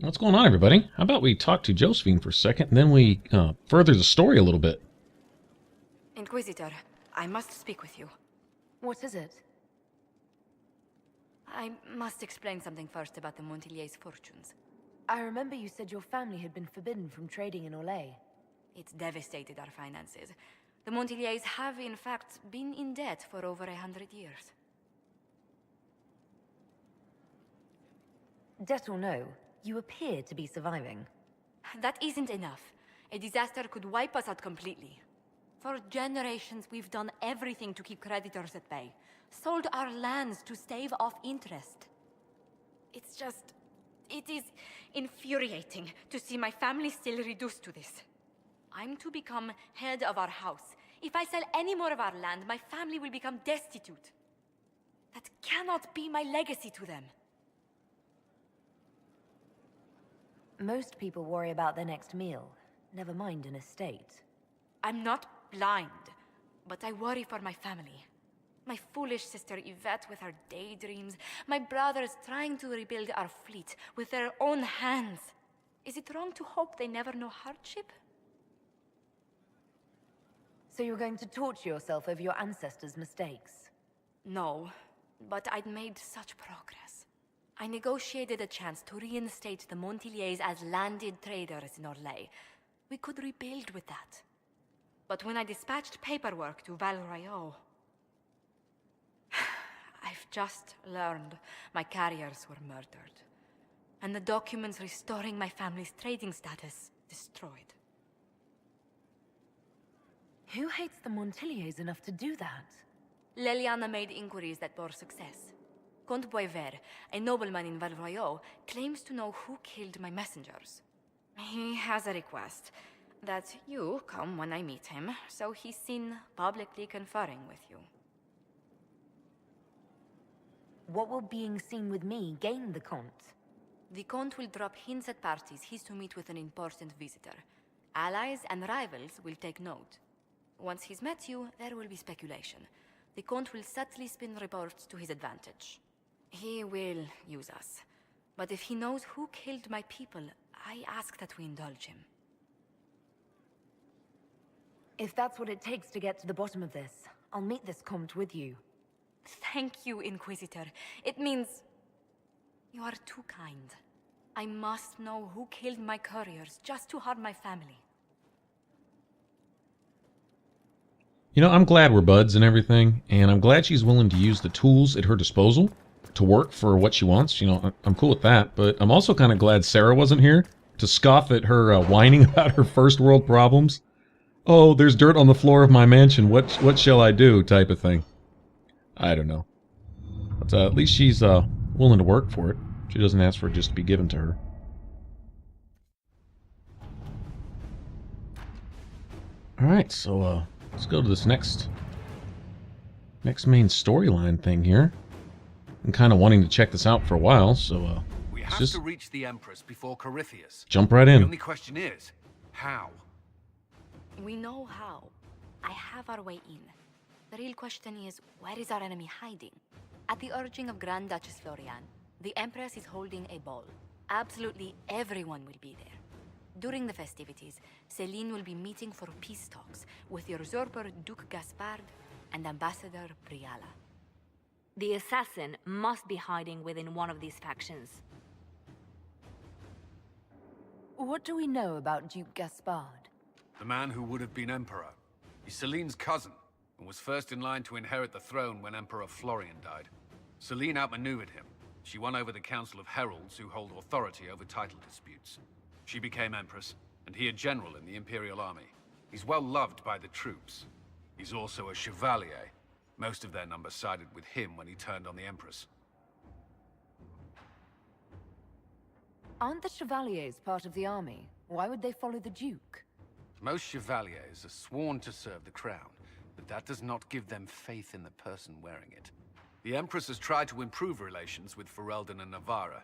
What's going on, everybody? How about we talk to Josephine for a second, and then we further the story a little bit. Inquisitor, I must speak with you. What is it? I must explain something first about the Montilier's fortunes. I remember you said your family had been forbidden from trading in Orlais. It's devastated our finances. The Montilier's have, in fact, been in debt for over 100 years. Debt or no, you appear to be surviving. That isn't enough. A disaster could wipe us out completely. For generations, we've done everything to keep creditors at bay. Sold our lands to stave off interest. It is infuriating to see my family still reduced to this. I'm to become head of our house. If I sell any more of our land, my family will become destitute. That cannot be my legacy to them. Most people worry about their next meal, never mind an estate. I'm not blind, but I worry for my family. My foolish sister Yvette with her daydreams. My brothers trying to rebuild our fleet with their own hands. Is it wrong to hope they never know hardship? So you're going to torture yourself over your ancestors' mistakes? No, but I'd made such progress. I negotiated a chance to reinstate the Montiliers as landed traders in Orlais. We could rebuild with that. But when I dispatched paperwork to Val Royeaux, I've just learned my carriers were murdered, and the documents restoring my family's trading status destroyed. Who hates the Montiliers enough to do that? Leliana made inquiries that bore success. Comte Boisvert, a nobleman in Val Royeaux, claims to know who killed my messengers. He has a request that you come when I meet him, so he's seen publicly conferring with you. What will being seen with me gain the Comte? The Comte will drop hints at parties he's to meet with an important visitor. Allies and rivals will take note. Once he's met you, there will be speculation. The Comte will subtly spin reports to his advantage. He will use us. But if he knows who killed my people, I ask that we indulge him. If that's what it takes to get to the bottom of this, I'll meet this Comte with you. Thank you, Inquisitor. It means... you are too kind. I must know who killed my couriers just to harm my family. You know, I'm glad we're buds and everything, and I'm glad she's willing to use the tools at her disposal to work for what she wants. You know, I'm cool with that, but I'm also kind of glad Sarah wasn't here to scoff at her whining about her first world problems. Oh, there's dirt on the floor of my mansion. What shall I do? Type of thing. I don't know. But at least she's willing to work for it. She doesn't ask for it just to be given to her. Alright, so let's go to this next main storyline thing here. I'm kind of wanting to check this out for a while, so we have just to reach the Empress before Corypheus. Jump right The in. only question is, how? We know how. I have our way in. The real question is, where is our enemy hiding? At the urging of Grand Duchess Florian, the Empress is holding a ball. Absolutely everyone will be there. During the festivities, Céline will be meeting for peace talks with the usurper Duke Gaspard and Ambassador Briala. The assassin must be hiding within one of these factions. What do we know about Duke Gaspard? The man who would have been Emperor. He's Celine's cousin, and was first in line to inherit the throne when Emperor Florian died. Celine outmaneuvered him. She won over the Council of Heralds, who hold authority over title disputes. She became Empress, and he a general in the Imperial Army. He's well loved by the troops. He's also a Chevalier. Most of their number sided with him when he turned on the Empress. Aren't the Chevaliers part of the army? Why would they follow the Duke? Most Chevaliers are sworn to serve the crown, but that does not give them faith in the person wearing it. The Empress has tried to improve relations with Ferelden and Navarra.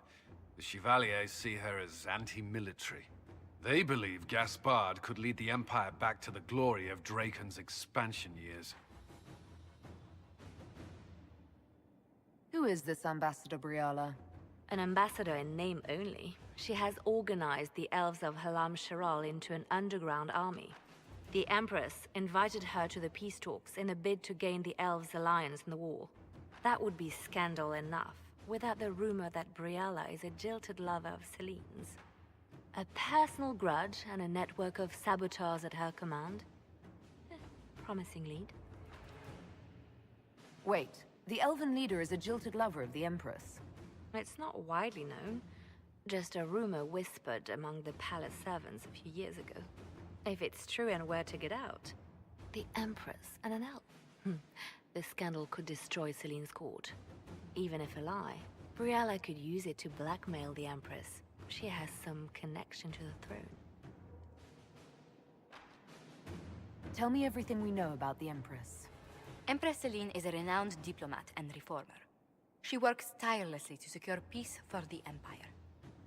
The Chevaliers see her as anti-military. They believe Gaspard could lead the Empire back to the glory of Draken's expansion years. Who is this Ambassador Briala? An ambassador in name only, she has organized the elves of Halam Shiral into an underground army. The Empress invited her to the peace talks in a bid to gain the elves' alliance in the war. That would be scandal enough, without the rumor that Briala is a jilted lover of Celine's. A personal grudge and a network of saboteurs at her command. Promising lead. Wait, the elven leader is a jilted lover of the Empress. It's not widely known, just a rumor whispered among the palace servants a few years ago. If it's true and were to get out, the Empress and an elf. The scandal could destroy Celine's court. Even if a lie, Briala could use it to blackmail the Empress. She has some connection to the throne. Tell me everything we know about the Empress. Empress Celine is a renowned diplomat and reformer. She works tirelessly to secure peace for the Empire.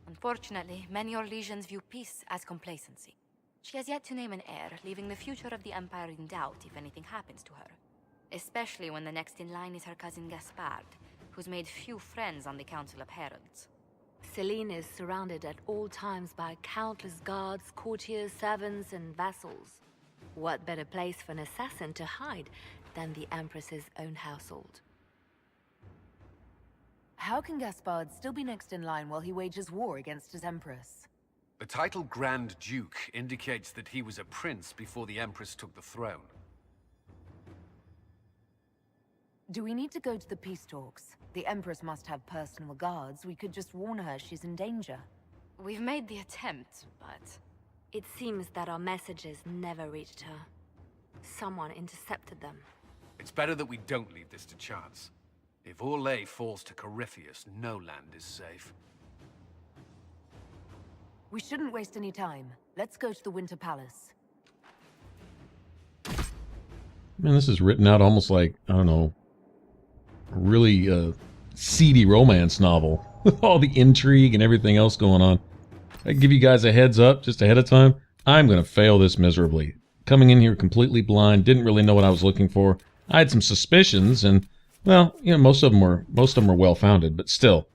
Unfortunately, many Orlesians view peace as complacency. She has yet to name an heir, leaving the future of the Empire in doubt if anything happens to her. Especially when the next in line is her cousin Gaspard, who's made few friends on the Council of Heralds. Celine is surrounded at all times by countless guards, courtiers, servants, and vassals. What better place for an assassin to hide than the Empress's own household? How can Gaspard still be next in line while he wages war against his Empress? The title Grand Duke indicates that he was a prince before the Empress took the throne. Do we need to go to the peace talks? The Empress must have personal guards. We could just warn her she's in danger. We've made the attempt, but... It seems that our messages never reached her. Someone intercepted them. It's better that we don't leave this to chance. If Orlais falls to Corypheus, no land is safe. We shouldn't waste any time. Let's go to the Winter Palace. Man, this is written out almost like, I don't know, a really seedy romance novel with all the intrigue and everything else going on. I give you guys a heads up just ahead of time. I'm going to fail this miserably. Coming in here completely blind, didn't really know what I was looking for. I had some suspicions, and well, you know, most of them were well-founded, but still,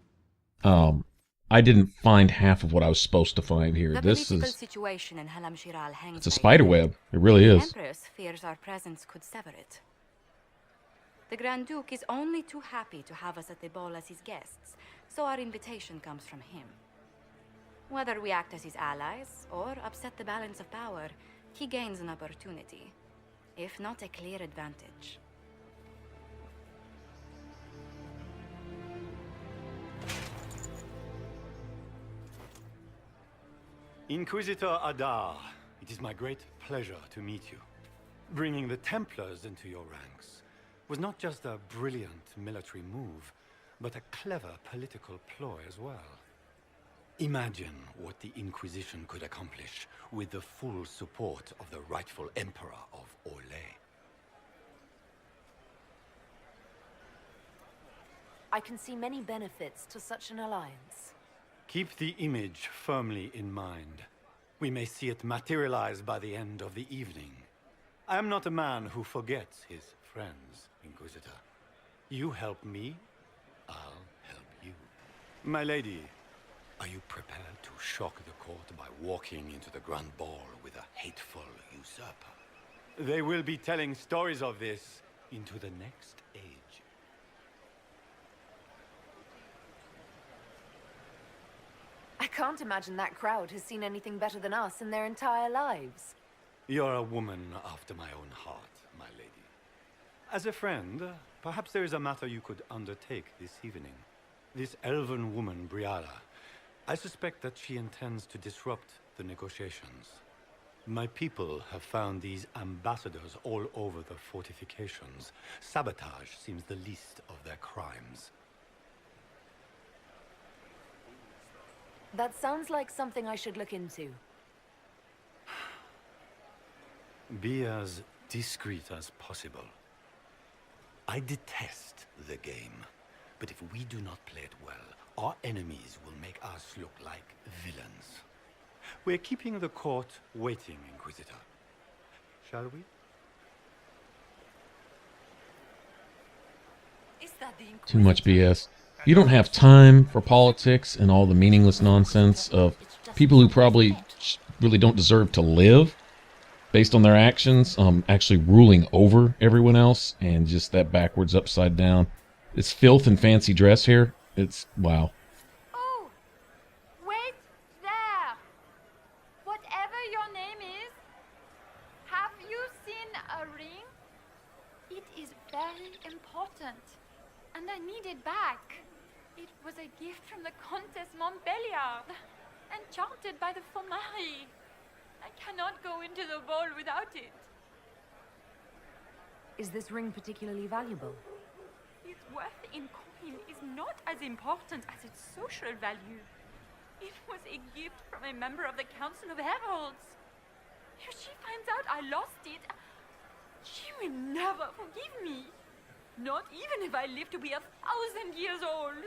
I didn't find half of what I was supposed to find here. The This political is situation in Halam Shiral hangs it's a by spider thread. web. It really The is. Empress fears our presence could sever it. The Grand Duke is only too happy to have us at the ball as his guests, so our invitation comes from him. Whether we act as his allies or upset the balance of power, he gains an opportunity, if not a clear advantage. Inquisitor Adar, it is my great pleasure to meet you. Bringing the Templars into your ranks was not just a brilliant military move, but a clever political ploy as well. Imagine what the Inquisition could accomplish with the full support of the rightful Emperor of Orlais. I can see many benefits to such an alliance. Keep the image firmly in mind. We may see it materialize by the end of the evening. I am not a man who forgets his friends, Inquisitor. You help me, I'll help you. My lady, are you prepared to shock the court by walking into the Grand Ball with a hateful usurper? They will be telling stories of this into the next age. I can't imagine that crowd has seen anything better than us in their entire lives. You're a woman after my own heart, my lady. As a friend, perhaps there is a matter you could undertake this evening. This elven woman, Briala, I suspect that she intends to disrupt the negotiations. My people have found these ambassadors all over the fortifications. Sabotage seems the least of their crimes. That sounds like something I should look into. Be as discreet as possible. I detest the game, but if we do not play it well, our enemies will make us look like villains. We're keeping the court waiting, Inquisitor. Shall we? Is that the Too much BS. You don't have time for politics and all the meaningless nonsense of people who probably really don't deserve to live based on their actions, actually ruling over everyone else, and just that backwards, upside down. This filth and fancy dress here, it's, wow. Oh, wait there. Whatever your name is, have you seen a ring? It is very important, and I need it back. It was a gift from the Countess Montbelliard, enchanted by the Fomari. I cannot go into the ball without it. Is this ring particularly valuable? Its worth in coin is not as important as its social value. It was a gift from a member of the Council of Heralds. If she finds out I lost it, she will never forgive me. Not even if I live to be 1,000 years old.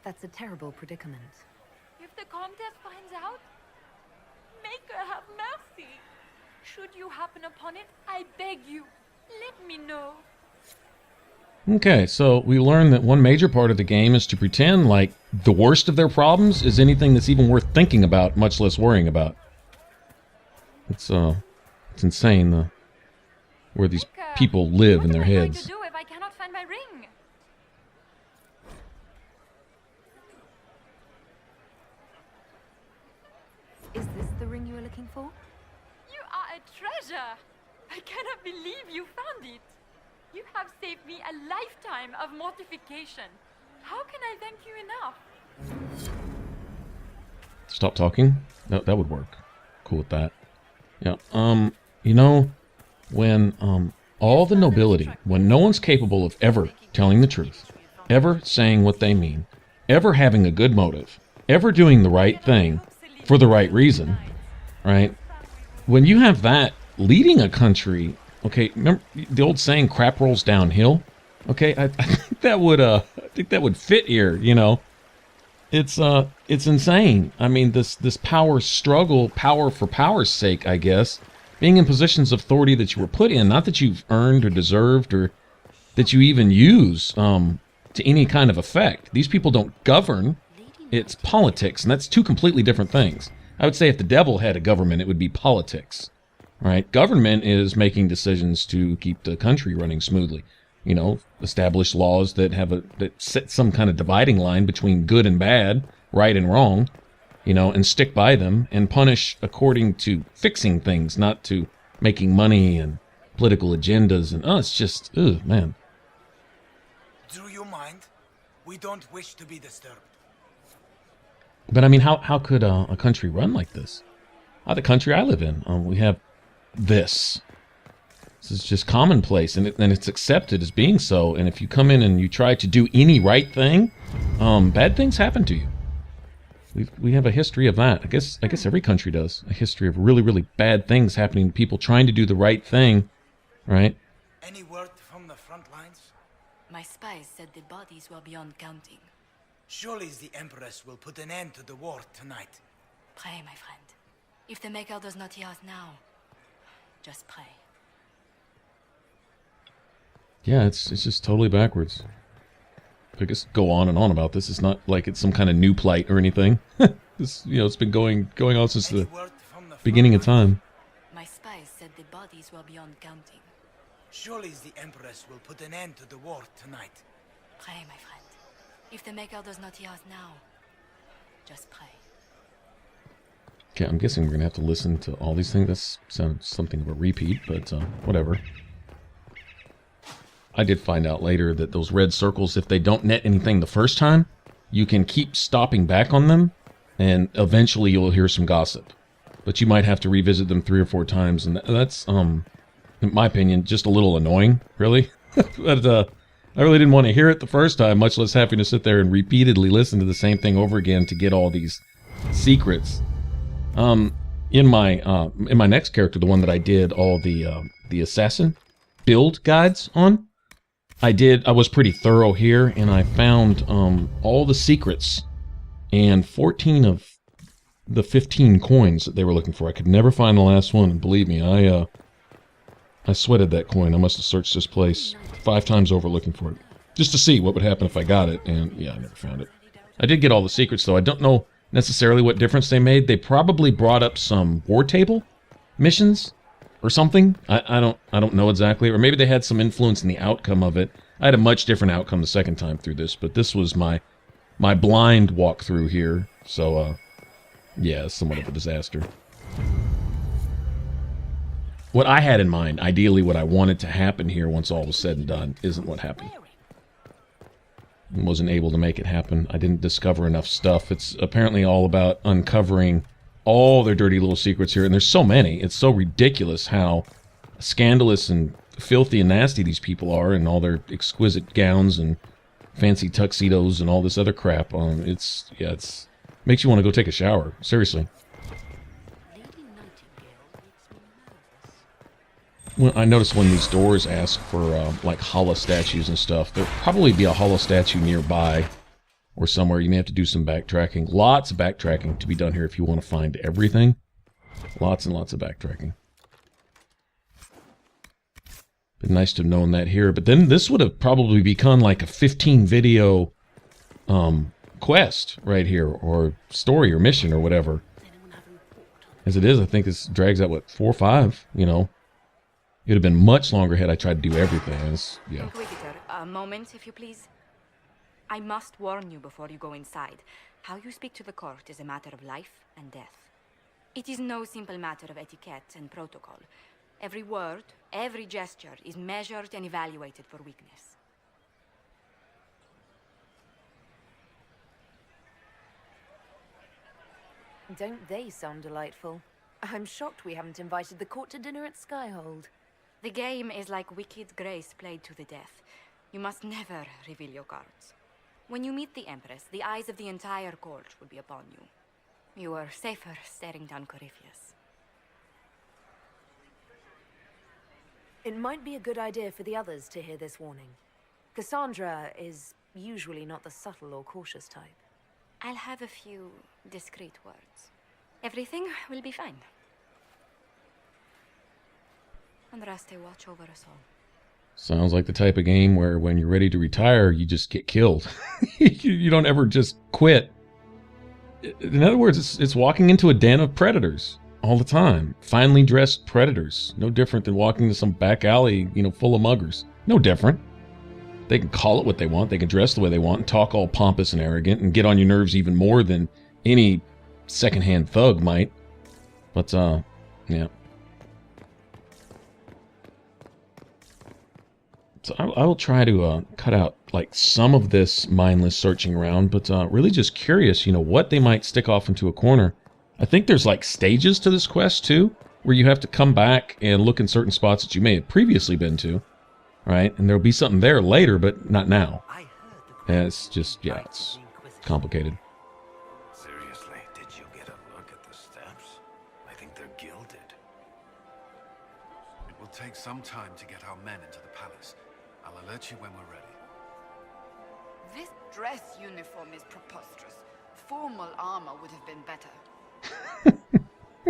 That's a terrible predicament. If the Countess finds out, make her have mercy. Should you happen upon it, I beg you, let me know. Okay, so we learned that one major part of the game is to pretend like the worst of their problems is anything that's even worth thinking about, much less worrying about. It's insane, where these people live in their heads. What am I going to do if I cannot find my ring? Is this the ring you were looking for? You are a treasure. I cannot believe you found it. You have saved me a lifetime of mortification. How can I thank you enough? Stop talking? That would work. Cool with that. Yeah, you know, when, all the nobility, when no one's capable of ever telling the truth, ever saying what they mean, ever having a good motive, ever doing the right thing for the right reason, right? When you have that leading a country, okay, remember the old saying, crap rolls downhill? Okay, I think that would fit here, you know. It's insane. I mean, this power struggle, power for power's sake, I guess, being in positions of authority that you were put in, not that you've earned or deserved or that you even use to any kind of effect. These people don't govern. It's politics, and that's two completely different things. I would say if the devil had a government, it would be politics, right? Government is making decisions to keep the country running smoothly. You know, establish laws that that set some kind of dividing line between good and bad, right and wrong, you know, and stick by them and punish according to fixing things, not to making money and political agendas. And it's just, ugh, man. Do you mind? We don't wish to be disturbed. But I mean, how could a country run like this? The country I live in, we have this. This is just commonplace, and it's accepted as being so. And if you come in and you try to do any right thing, bad things happen to you. We have a history of that. I guess every country does. A history of really, really bad things happening to people trying to do the right thing, right? Any word from the front lines? My spies said the bodies were beyond counting. Surely the Empress will put an end to the war tonight. Pray, my friend. If the Maker does not hear us now, just pray. Yeah, it's just totally backwards. I guess go on and on about this. It's not like it's some kind of new plight or anything. This, you know, it's been going on since the beginning of time. My spies said the bodies were beyond counting. Surely the Empress will put an end to the war tonight. Pray, my friend. If the Maker does not hear us now, just pray. Okay, I'm guessing we're gonna have to listen to all these things. That sounds something of a repeat, but whatever. I did find out later that those red circles, if they don't net anything the first time, you can keep stopping back on them, and eventually you'll hear some gossip. But you might have to revisit them 3 or 4 times, and that's, in my opinion, just a little annoying, really. But I really didn't want to hear it the first time, much less having to sit there and repeatedly listen to the same thing over again to get all these secrets. In my next character, the one that I did all the assassin build guides on, I was pretty thorough here, and I found all the secrets and 14 of the 15 coins that they were looking for. I could never find the last one, and believe me, I I sweated that coin. I must have searched this place 5 times over looking for it. Just to see what would happen if I got it, and yeah, I never found it. I did get all the secrets, though. I don't know necessarily what difference they made. They probably brought up some war table missions or something. I don't know exactly. Or maybe they had some influence in the outcome of it. I had a much different outcome the second time through this, but this was my blind walkthrough here. So, yeah, it's somewhat of a disaster. What I had in mind, ideally what I wanted to happen here once all was said and done, isn't what happened. I wasn't able to make it happen. I didn't discover enough stuff. It's apparently all about uncovering all their dirty little secrets here, and there's so many. It's so ridiculous how scandalous and filthy and nasty these people are, and all their exquisite gowns and fancy tuxedos and all this other crap. It's makes you want to go take a shower. Seriously. Well, I noticed when these doors ask for like hollow statues and stuff, there'll probably be a hollow statue nearby or somewhere. You may have to do some backtracking. Lots of backtracking to be done here if you want to find everything. Lots and lots of backtracking. Been nice to have known that here, but then this would have probably become like a 15 video quest right here, or story or mission or whatever. As it is, I think this drags out, what, 4 or 5, you know. It would have been much longer had I tried to do everything. Yeah. Inquisitor, a moment, if you please. I must warn you before you go inside. How you speak to the court is a matter of life and death. It is no simple matter of etiquette and protocol. Every word, every gesture is measured and evaluated for weakness. Don't they sound delightful? I'm shocked we haven't invited the court to dinner at Skyhold. The game is like Wicked Grace played to the death. You must never reveal your cards. When you meet the Empress, the eyes of the entire court will be upon you. You are safer staring down Corypheus. It might be a good idea for the others to hear this warning. Cassandra is usually not the subtle or cautious type. I'll have a few discreet words. Everything will be fine. Andraste, watch over us all. Sounds like the type of game where when you're ready to retire, you just get killed. You don't ever just quit. In other words, it's walking into a den of predators all the time. Finely dressed predators. No different than walking to some back alley, you know, full of muggers. No different. They can call it what they want. They can dress the way they want and talk all pompous and arrogant and get on your nerves even more than any secondhand thug might. But, yeah. So I will try to cut out like some of this mindless searching around, but really just curious, you know, what they might stick off into a corner. I think there's like stages to this quest too, where you have to come back and look in certain spots that you may have previously been to, right? And there'll be something there later, but not now. And it's just, yeah, it's complicated. Seriously, did you get a look at the steps? I think they're gilded. It will take some time to get our men into the palace. I'll alert you when we're ready. This dress uniform is preposterous. Formal armor would have been better.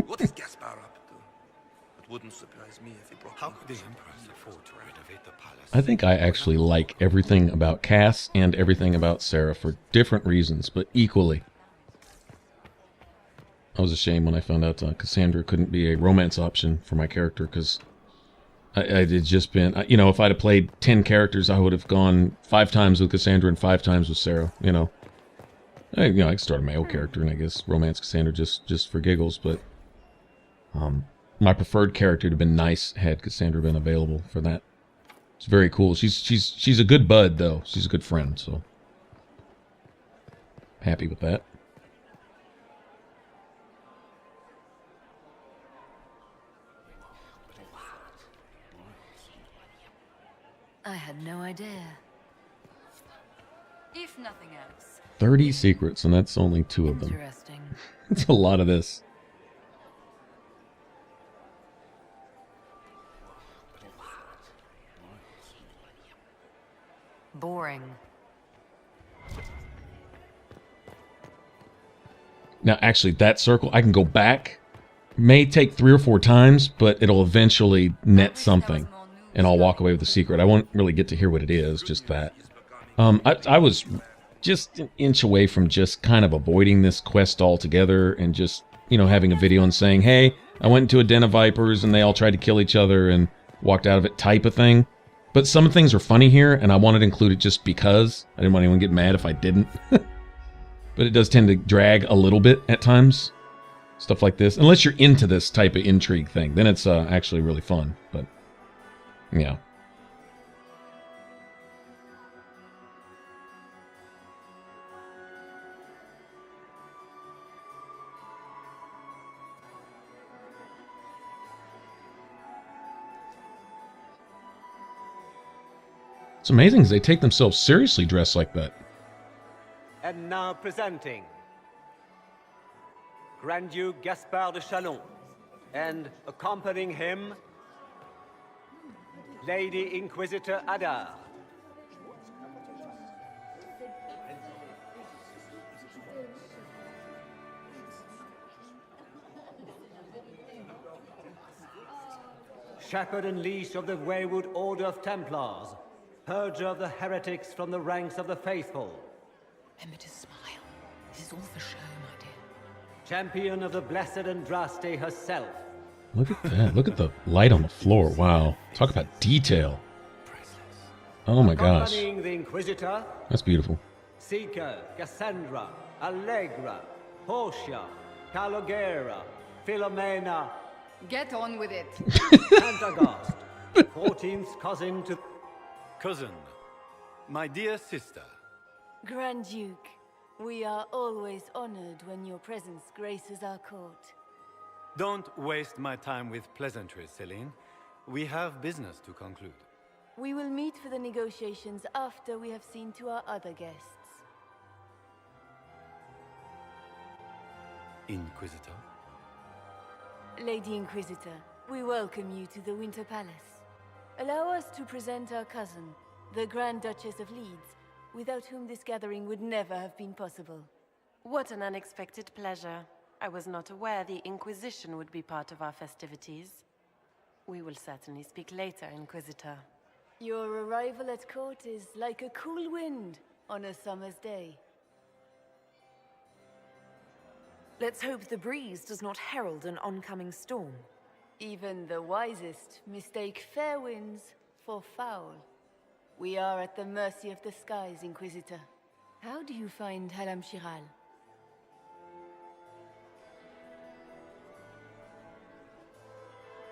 What is Gaspar up to? It wouldn't surprise me if he broke. How could the Empress afford to renovate the palace? I think I actually like everything about Cass and everything about Sarah for different reasons, but equally. I was ashamed when I found out Cassandra couldn't be a romance option for my character, because I had just been, you know, if I'd have played 10 characters, I would have gone 5 times with Cassandra and 5 times with Sarah, you know. I could start a male character and I guess romance Cassandra just for giggles, but my preferred character would have been nice had Cassandra been available for that. It's very cool. She's a good bud though. She's a good friend, so happy with that. I had no idea. If nothing else. 30 secrets, and that's only 2 of them. Interesting. It's a lot of this. Boring. Now, actually, that circle, I can go back. May take 3 or 4 times, but it'll eventually net something. and I'll walk away with the secret. I won't really get to hear what it is, just that. I was just an inch away from just kind of avoiding this quest altogether and just, you know, having a video and saying, hey, I went into a den of vipers and they all tried to kill each other and walked out of it type of thing. But some things are funny here, and I wanted to include it just because. I didn't want anyone to get mad if I didn't. But it does tend to drag a little bit at times. Stuff like this. Unless you're into this type of intrigue thing. Then it's actually really fun. But, yeah. It's amazing because they take themselves seriously dressed like that. And now presenting Grand Duke Gaspard de Chalon, and accompanying him, Lady Inquisitor Adar. Shepherd and leash of the Wayward Order of Templars, purger of the heretics from the ranks of the faithful. Remember to smile. This is all for show, my dear. Champion of the Blessed Andraste herself. Look at that. Look at the light on the floor. Wow. Talk about detail. Oh my gosh. Accompanying the Inquisitor, That's beautiful. Seeker, Cassandra, Allegra, Portia, Calogera, Philomena, Get on with it. Antagast, 14th cousin to... Cousin, my dear sister. Grand Duke, we are always honored when your presence graces our court. Don't waste my time with pleasantries, Celine. We have business to conclude. We will meet for the negotiations after we have seen to our other guests. Inquisitor. Lady Inquisitor, we welcome you to the Winter Palace. Allow us to present our cousin, the Grand Duchess of Leeds, without whom this gathering would never have been possible. What an unexpected pleasure. I was not aware the Inquisition would be part of our festivities. We will certainly speak later, Inquisitor. Your arrival at court is like a cool wind on a summer's day. Let's hope the breeze does not herald an oncoming storm. Even the wisest mistake fair winds for foul. We are at the mercy of the skies, Inquisitor. How do you find Halam Shiral?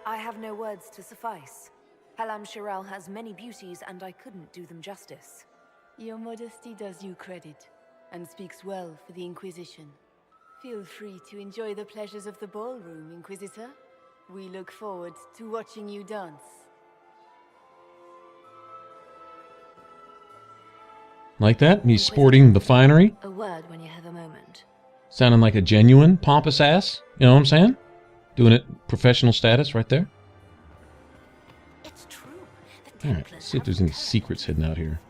I have no words to suffice. Halam Shiral has many beauties, and I couldn't do them justice. Your modesty does you credit, and speaks well for the Inquisition. Feel free to enjoy the pleasures of the ballroom, Inquisitor. We look forward to watching you dance. Like that? Me sporting the finery? A word when you have a moment. Sounding like a genuine pompous ass? You know what I'm saying? Doing it professional status right there. It's true. Alright, let's see if there's any secrets hidden out here.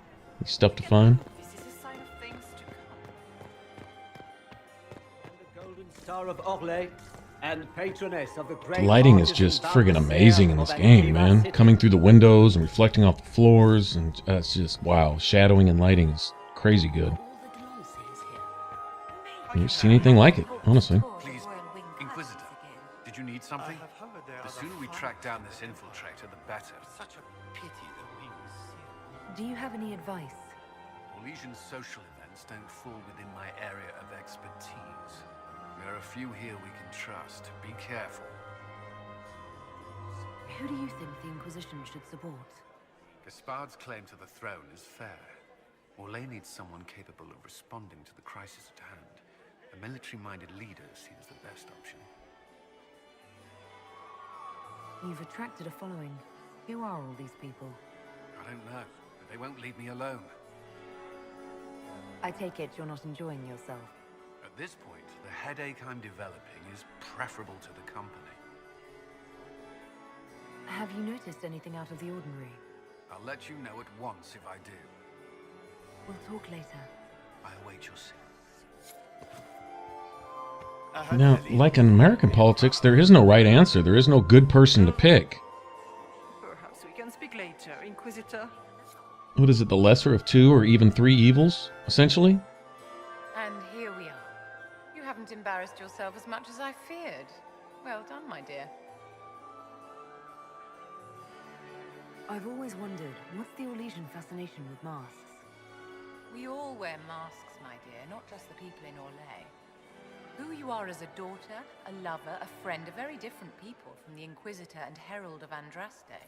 Any stuff to find? This is a sign of things to come. The Golden Star of Orlais, and patroness of the great The lighting is artisan just friggin' Balthasar amazing in of this game, Antiqua man. City. Coming through the windows and reflecting off the floors, and it's just, wow. Shadowing and lighting is crazy good. I've never seen anything like it, honestly. Please, Inquisitor, did you need something? The sooner we track down this infiltrator, the better. Such a pity that we will see. Do you have any advice? Orlesian's social events don't fall within my area of expertise. There are a few here we can trust. Be careful. Who do you think the Inquisition should support? Gaspard's claim to the throne is fair. Orlais needs someone capable of responding to the crisis at hand. A military-minded leader seems the best option. You've attracted a following. Who are all these people? I don't know, but they won't leave me alone. I take it you're not enjoying yourself. At this point, the headache I'm developing is preferable to the company. Have you noticed anything out of the ordinary? I'll let you know at once if I do. We'll talk later. I await your signal. Now, like in American politics, there is no right answer. There is no good person to pick. Perhaps we can speak later. better, Inquisitor. What is it, the lesser of two or even three evils, essentially? And here we are. You haven't embarrassed yourself as much as I feared. Well done, my dear. I've always wondered, what's the Orlesian fascination with masks? We all wear masks, my dear, not just the people in Orlais. Who you are as a daughter, a lover, a friend are very different people from the Inquisitor and Herald of Andraste.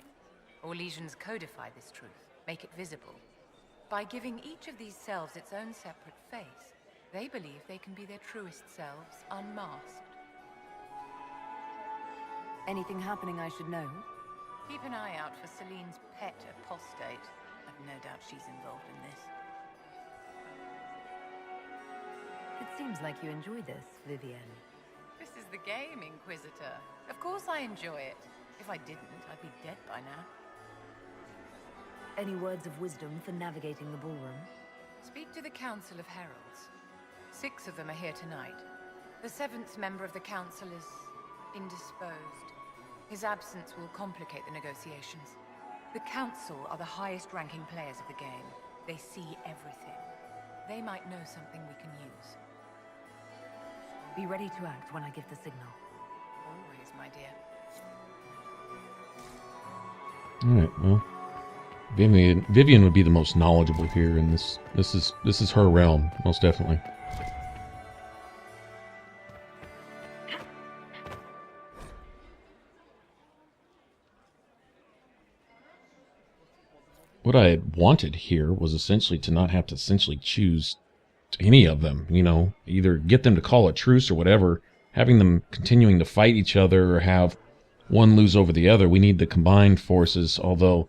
Orlesians codify this truth, make it visible. By giving each of these selves its own separate face, they believe they can be their truest selves, unmasked. Anything happening I should know? Keep an eye out for Celine's pet apostate. I've no doubt she's involved in this. It seems like you enjoy this, Vivienne. This is the game, Inquisitor. Of course I enjoy it. If I didn't, I'd be dead by now. Any words of wisdom for navigating the ballroom? Speak to the Council of Heralds. 6 of them are here tonight. The 7th member of the Council is indisposed. His absence will complicate the negotiations. The Council are the highest-ranking players of the game. They see everything. They might know something we can use. Be ready to act when I give the signal. Always, my dear. Alright, well. Vivienne would be the most knowledgeable here, and this is her realm, most definitely. What I had wanted here was essentially to not have to choose any of them, you know, either get them to call a truce or whatever, having them continuing to fight each other or have one lose over the other. We need the combined forces, although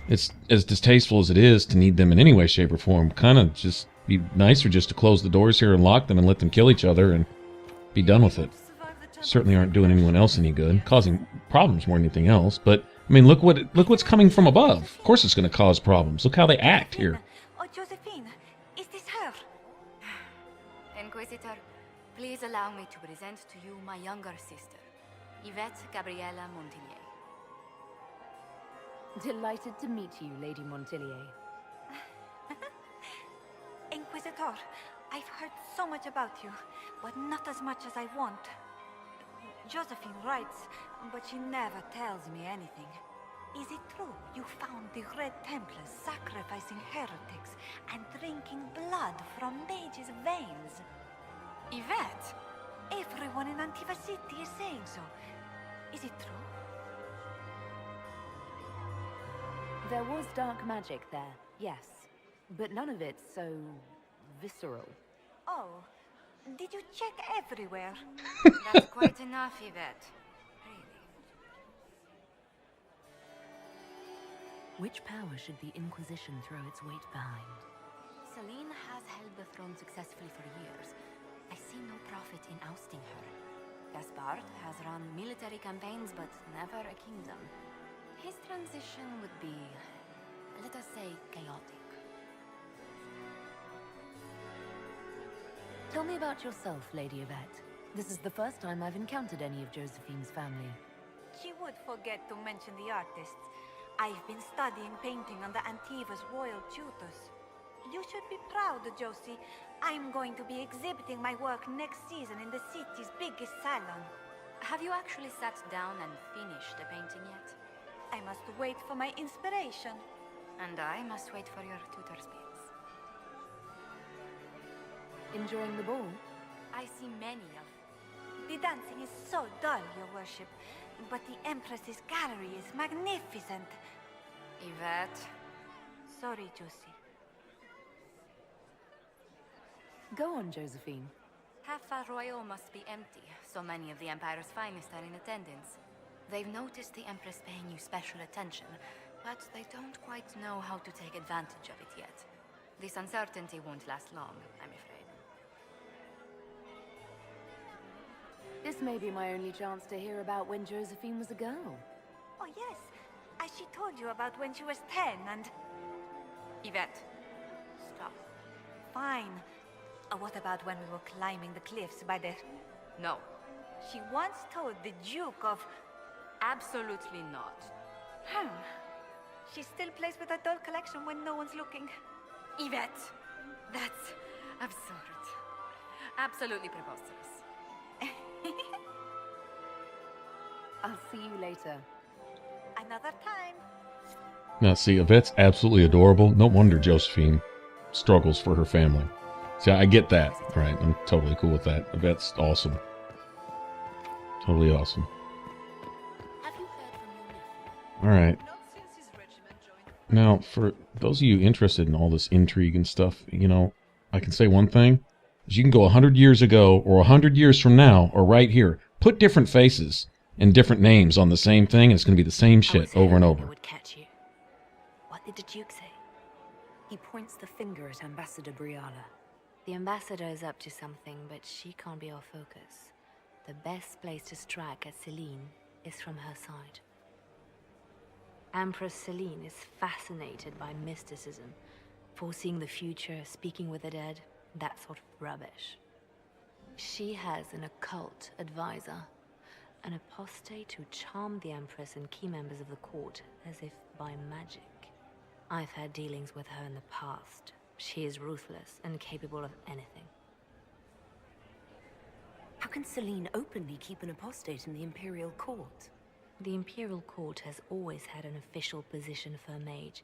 it's as distasteful as it is to need them in any way, shape, or form. Kind of just be nicer just to close the doors here and lock them and let them kill each other and be done with it. Certainly aren't doing anyone else any good, causing problems more than anything else, but I mean, look what's coming from above. Of course it's going to cause problems. Look how they act here. Oh, Josephine, is this her? Inquisitor, please allow me to present to you my younger sister, Yvette Gabriella Montigny. Delighted to meet you, Lady Montillier. Inquisitor, I've heard so much about you, but not as much as I want. Josephine writes, but she never tells me anything. Is it true you found the Red Templars sacrificing heretics and drinking blood from mages' veins? Yvette? Everyone in Antiva City is saying so. Is it true? There was dark magic there, yes. But none of it so visceral. Oh, did you check everywhere? That's quite enough, Yvette. Really. Which power should the Inquisition throw its weight behind? Celine has held the throne successfully for years. I see no profit in ousting her. Gaspard has run military campaigns, but never a kingdom. His transition would be, let us say, chaotic. Tell me about yourself, Lady Yvette. This is the first time I've encountered any of Josephine's family. She would forget to mention the artists. I've been studying painting under Antiva's royal tutors. You should be proud, Josie. I'm going to be exhibiting my work next season in the city's biggest salon. Have you actually sat down and finished the painting yet? I must wait for my inspiration. And I must wait for your tutor's bits. Enjoying the ball? I see many of. The dancing is so dull, Your Worship, but the Empress's gallery is magnificent. Yvette. Sorry, Josie. Go on, Josephine. Half Royal must be empty. So many of the Empire's finest are in attendance. They've noticed the Empress paying you special attention, but they don't quite know how to take advantage of it yet. This uncertainty won't last long, I'm afraid. This may be my only chance to hear about when Josephine was a girl. Oh, yes. As she told you about when she was 10 and... Yvette, stop. Fine. What about when we were climbing the cliffs by the... No. She once told the Duke of... Absolutely not. She still plays with her doll collection when no one's looking. Yvette, that's absurd. Absolutely preposterous. I'll see you later. Another time. Now, see, Yvette's absolutely adorable. No wonder Josephine struggles for her family. See, I get that, right? I'm totally cool with that. Yvette's awesome. Totally awesome. Have you heard from your nephew? All right. Now, for those of you interested in all this intrigue and stuff, you know, I can say one thing. Is you can go 100 years ago or 100 years from now or right here. Put different faces and different names on the same thing, and it's going to be the same shit over and over. Would catch you. What did the Duke say? He points the finger at Ambassador Briala. The ambassador is up to something, but she can't be our focus. The best place to strike at Celine is from her side. Empress Celine is fascinated by mysticism, foreseeing the future, speaking with the dead, that sort of rubbish. She has an occult advisor, an apostate who charmed the Empress and key members of the court as if by magic. I've had dealings with her in the past. She is ruthless and capable of anything. How can Celine openly keep an apostate in the Imperial Court? The Imperial Court has always had an official position for a mage.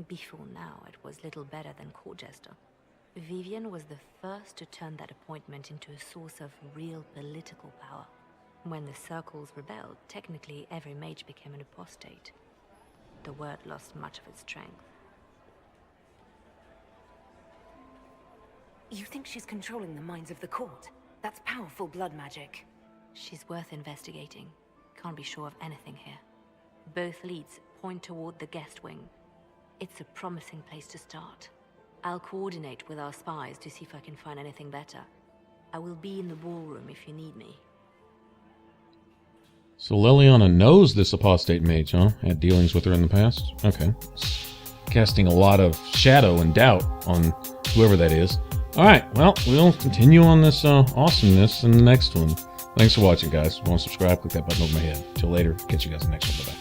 Before now, it was little better than court jester. Vivian was the first to turn that appointment into a source of real political power. When the circles rebelled, technically every mage became an apostate. The word lost much of its strength. You think she's controlling the minds of the court? That's powerful blood magic. She's worth investigating. Can't be sure of anything here. Both leads point toward the guest wing. It's a promising place to start. I'll coordinate with our spies to see if I can find anything better. I will be in the ballroom if you need me. So Leliana knows this apostate mage, huh? Had dealings with her in the past? Okay. Casting a lot of shadow and doubt on whoever that is. Alright, well, we'll continue on this awesomeness in the next one. Thanks for watching, guys. If you want to subscribe, click that button over my head. Till later, catch you guys in the next one. Bye-bye.